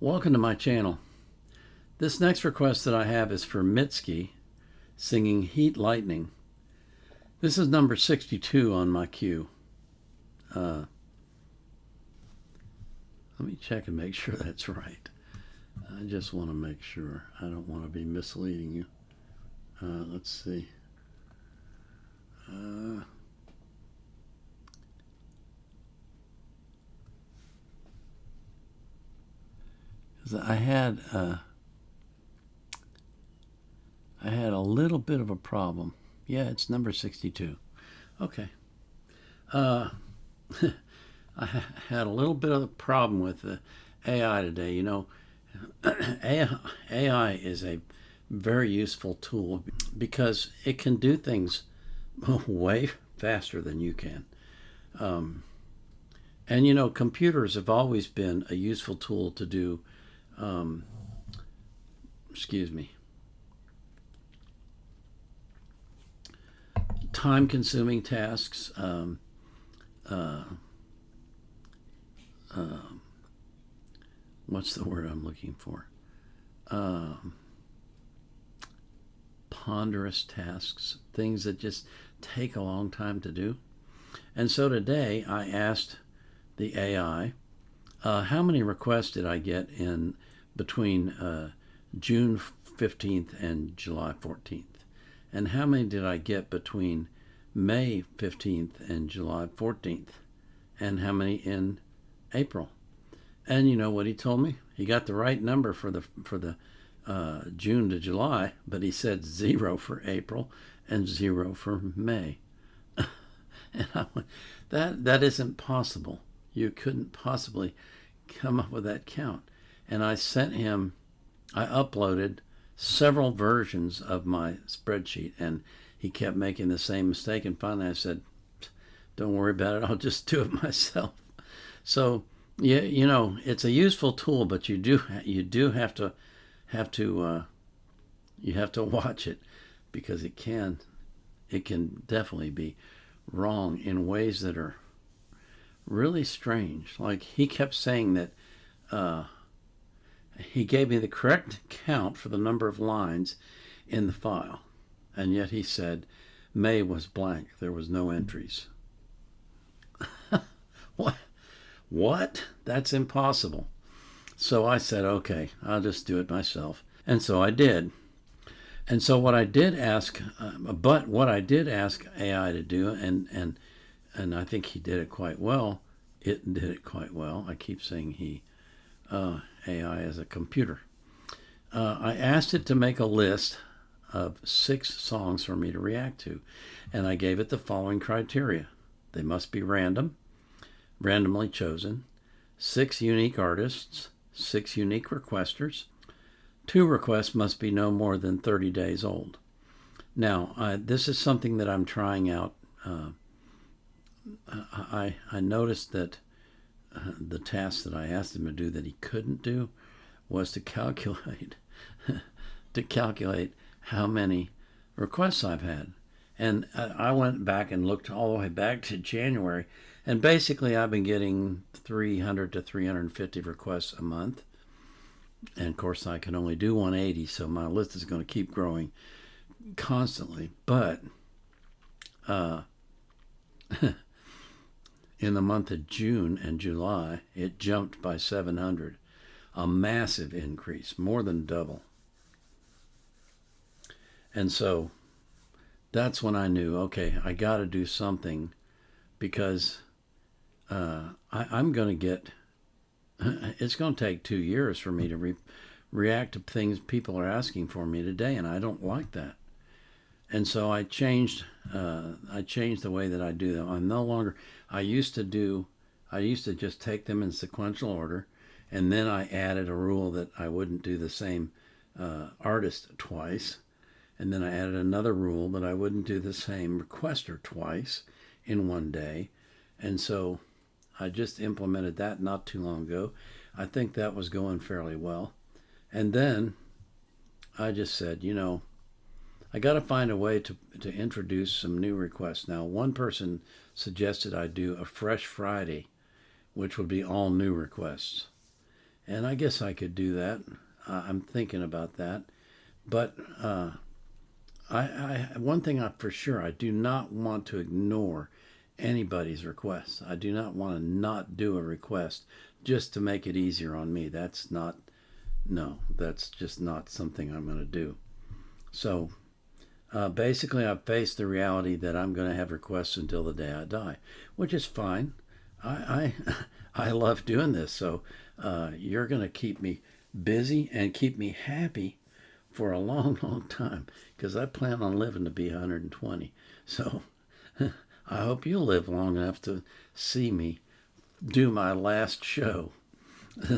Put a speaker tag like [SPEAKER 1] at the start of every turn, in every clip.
[SPEAKER 1] Welcome to my channel. This next request that I have is for Mitski singing Heat Lightning. This is number 62 on my queue. Let me check and make sure that's right. I just want to make sure. I don't want to be misleading you. Let's see. I had a little bit of a problem. Yeah, it's number 62. Okay. I had a little bit of a problem with the AI today. You know, AI is a very useful tool because it can do things way faster than you can. And you know, computers have always been a useful tool to do time-consuming tasks, what's the word I'm looking for? Ponderous tasks, things that just take a long time to do. And so today I asked the AI, how many requests did I get in between June 15th and July 14th? And how many did I get between May 15th and July 14th? And how many in April? And you know what he told me? He got the right number for the June to July, but he said 0 for April and 0 for May. And I went, that isn't possible. You couldn't possibly come up with that count. And I uploaded several versions of my spreadsheet, and he kept making the same mistake. And finally I said, don't worry about it, I'll just do it myself. So yeah, you know, it's a useful tool, but you do have to watch it, because it can definitely be wrong in ways that are really strange. Like, he kept saying that he gave me the correct count for the number of lines in the file, and yet he said May was blank, there was no entries. What? That's impossible. So I said, okay, I'll just do it myself. And so I did. And so what I did ask AI to do, and I think he did it quite well. It did it quite well. I keep saying he. AI is a computer. I asked it to make a list of 6 songs for me to react to, and I gave it the following criteria. They must be randomly chosen, 6 unique artists, 6 unique requesters. 2 requests must be no more than 30 days old. Now, this is something that I'm trying out. I noticed that the task that I asked him to do that he couldn't do was to calculate how many requests I've had. And I went back and looked all the way back to January, and basically I've been getting 300 to 350 requests a month. And of course I can only do 180, so my list is going to keep growing constantly. But in the month of June and July, it jumped by 700, a massive increase, more than double. And so that's when I knew, okay, I got to do something, because I'm going to get, it's going to take 2 years for me to react to things people are asking for me today, and I don't like that. And so I changed the way that I do them. I'm no longer, I used to just take them in sequential order, and then I added a rule that I wouldn't do the same artist twice. And then I added another rule that I wouldn't do the same requester twice in one day. And so I just implemented that not too long ago. I think that was going fairly well. And then I just said, you know, I got to find a way to introduce some new requests. Now, one person suggested I do a Fresh Friday, which would be all new requests. And I guess I could do that. I'm thinking about that. But one thing for sure, I do not want to ignore anybody's requests. I do not want to not do a request just to make it easier on me. That's just not something I'm going to do. So basically, I've faced the reality that I'm going to have requests until the day I die, which is fine. I I love doing this, so you're going to keep me busy and keep me happy for a long, long time, because I plan on living to be 120. So I hope you'll live long enough to see me do my last show.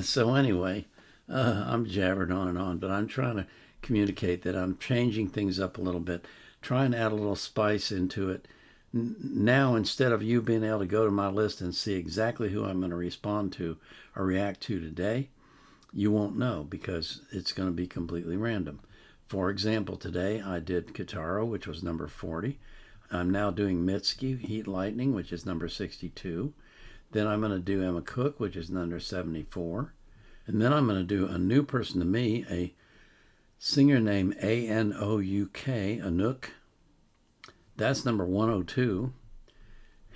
[SPEAKER 1] So anyway, I'm jabbering on, but I'm trying to communicate that I'm changing things up a little bit, trying to add a little spice into it. Now, instead of you being able to go to my list and see exactly who I'm going to respond to or react to today, you won't know because it's going to be completely random. For example, today I did Kitaro, which was number 40. I'm now doing Mitski, Heat Lightning, which is number 62. Then I'm going to do Emma Cook, which is number 74. And then I'm going to do a new person to me, a singer named Anouk, Anouk. That's number 102.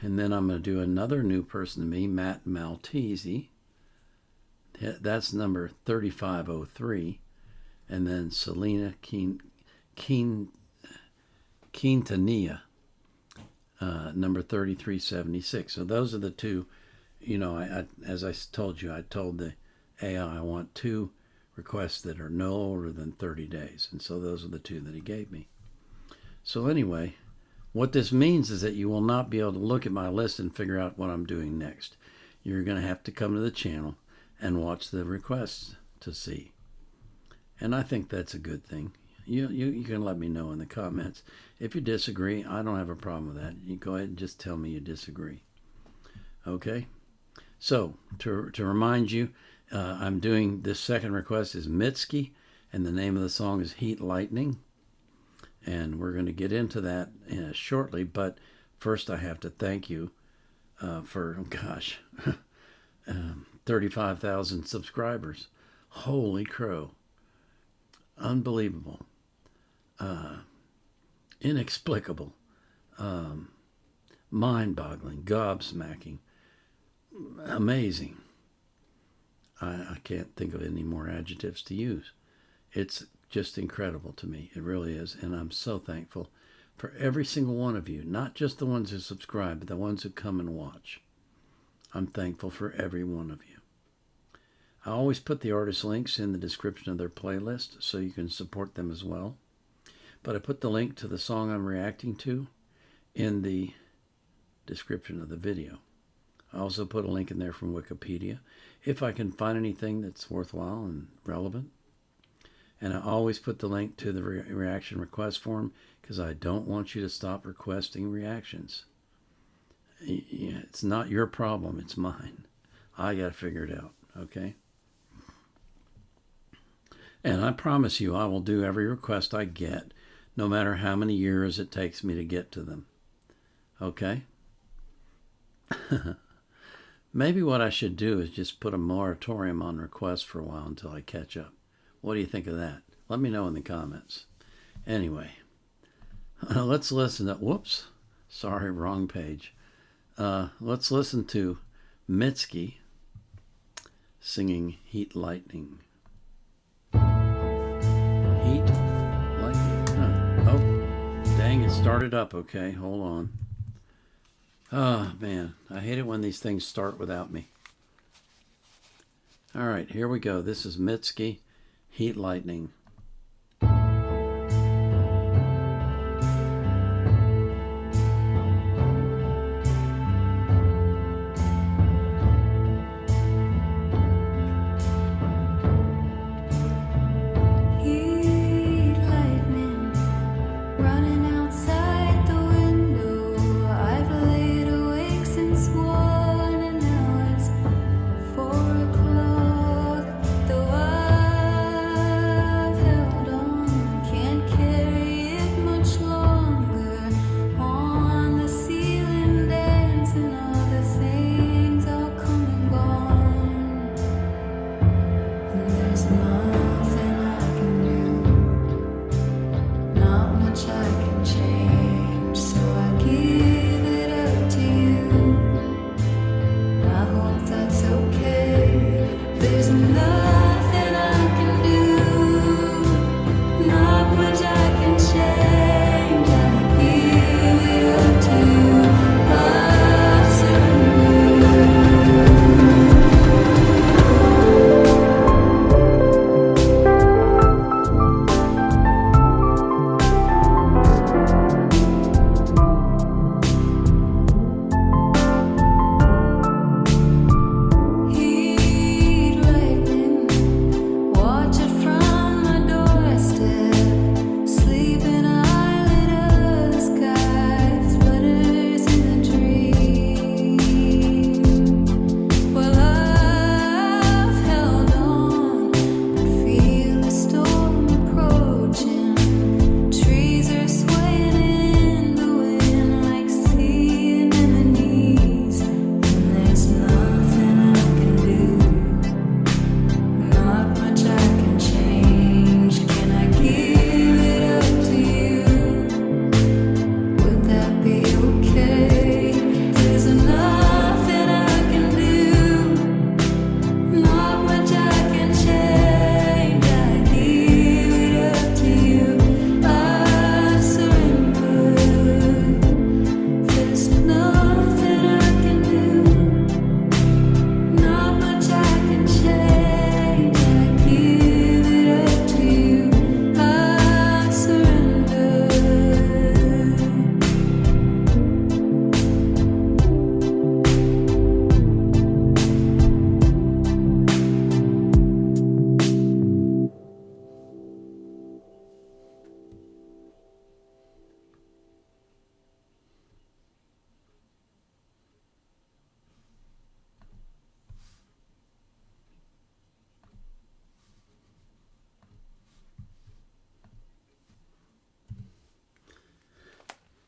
[SPEAKER 1] And then I'm going to do another new person to me, Matt Maltese. That's number 3503. And then Selena Quintanilla, number 3376. So those are the two. As I told you, I told the AI I want 2 requests that are no older than 30 days. And so those are the 2 that he gave me. So anyway, what this means is that you will not be able to look at my list and figure out what I'm doing next. You're going to have to come to the channel and watch the requests to see. And I think that's a good thing. You can let me know in the comments. If you disagree, I don't have a problem with that. You go ahead and just tell me you disagree. Okay? So, to remind you, I'm doing this second request is Mitski, and the name of the song is Heat Lightning. And we're going to get into that shortly, but first I have to thank you for, 35,000 subscribers. Holy crow. Unbelievable. Inexplicable. Mind-boggling. Gobsmacking. Amazing. I can't think of any more adjectives to use. It's just incredible to me. It really is. And I'm so thankful for every single one of you, not just the ones who subscribe, but the ones who come and watch. I'm thankful for every one of you. I always put the artist links in the description of their playlist so you can support them as well. But I put the link to the song I'm reacting to in the description of the video. I also put a link in there from Wikipedia if I can find anything that's worthwhile and relevant. And I always put the link to the reaction request form because I don't want you to stop requesting reactions. It's not your problem, it's mine. I got to figure it out, okay? And I promise you I will do every request I get, no matter how many years it takes me to get to them. Okay? Maybe what I should do is just put a moratorium on requests for a while until I catch up. What do you think of that? Let me know in the comments. Anyway, let's listen to... Whoops. Sorry, wrong page. Let's listen to Mitski singing Heat Lightning. Heat Lightning. Oh, dang, it started up. Okay, hold on. Oh, man. I hate it when these things start without me. All right, here we go. This is Mitski, Heat Lightning.
[SPEAKER 2] O'clock, though I've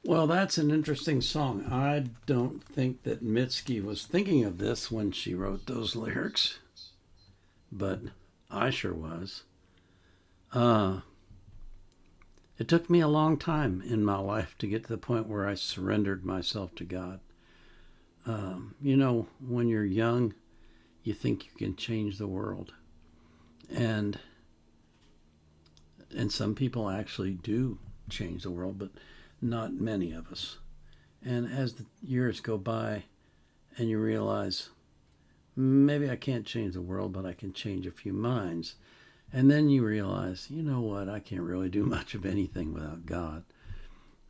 [SPEAKER 1] Well, that's an interesting song. I don't think that Mitski was thinking of this when she wrote those lyrics, but I sure was. Uh, it took me a long time in my life to get to the point where I surrendered myself to God. When you're young, you think you can change the world, and some people actually do change the world, but not many of us. And as the years go by, and you realize maybe I can't change the world, but I can change a few minds. And then you realize, you know what, I can't really do much of anything without God.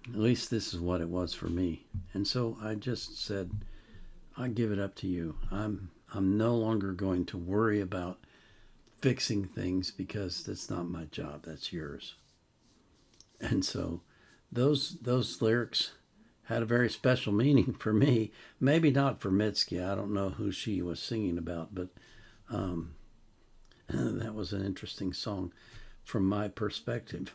[SPEAKER 1] At least this is what it was for me. And so I just said, I give it up to you. I'm no longer going to worry about fixing things because that's not my job. That's yours. And so those lyrics had a very special meaning for me. Maybe not for Mitski. I don't know who she was singing about, but that was an interesting song from my perspective.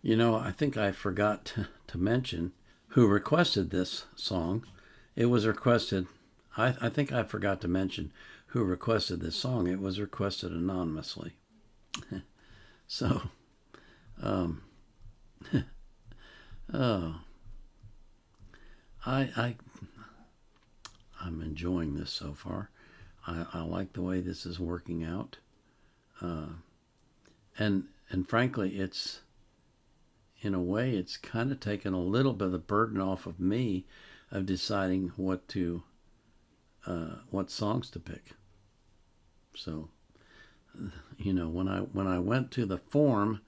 [SPEAKER 1] I think I forgot to mention who requested this song. It was requested, I think I forgot to mention who requested this song. It was requested anonymously. So, um, oh, I I'm enjoying this so far. I like the way this is working out, and frankly, it's in a way it's kind of taken a little bit of the burden off of me of deciding what songs to pick. So, when I went to the form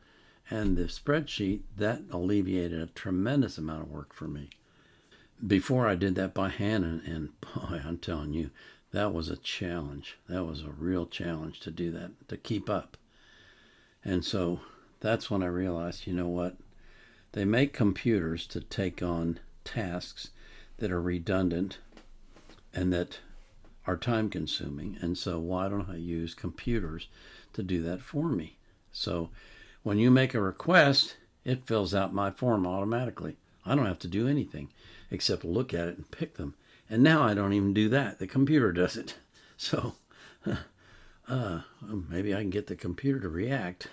[SPEAKER 1] and the spreadsheet, that alleviated a tremendous amount of work for me. Before I did that by hand, and boy, I'm telling you, that was a challenge. That was a real challenge to do that, to keep up. And so that's when I realized, you know what? They make computers to take on tasks that are redundant and that are time consuming. And so why don't I use computers to do that for me? So when you make a request, it fills out my form automatically. I don't have to do anything except look at it and pick them. And now I don't even do that. The computer does it. So maybe I can get the computer to react.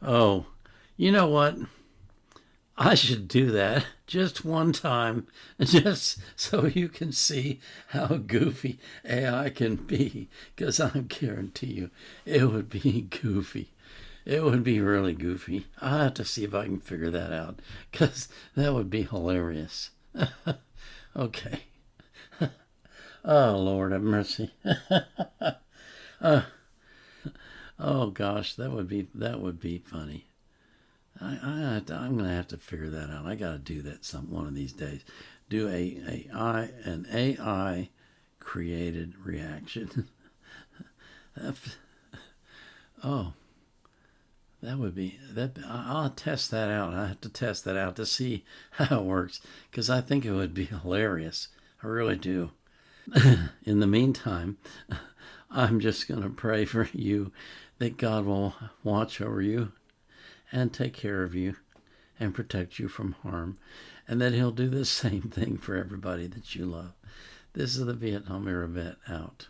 [SPEAKER 1] Oh, you know what? I should do that just one time, just so you can see how goofy AI can be. Because I guarantee you, it would be goofy. It would be really goofy. I'll have to see if I can figure that out, because that would be hilarious. Okay. Oh, Lord have mercy. Oh gosh, that would be funny. I'm gonna have to figure that out. I gotta do that one of these days. Do an AI created reaction. Oh, that would be that. I'll test that out. I have to test that out to see how it works because I think it would be hilarious. I really do. In the meantime, I'm just gonna pray for you that God will watch over you and take care of you and protect you from harm, and that He'll do the same thing for everybody that you love. This is the Vietnam era vet out.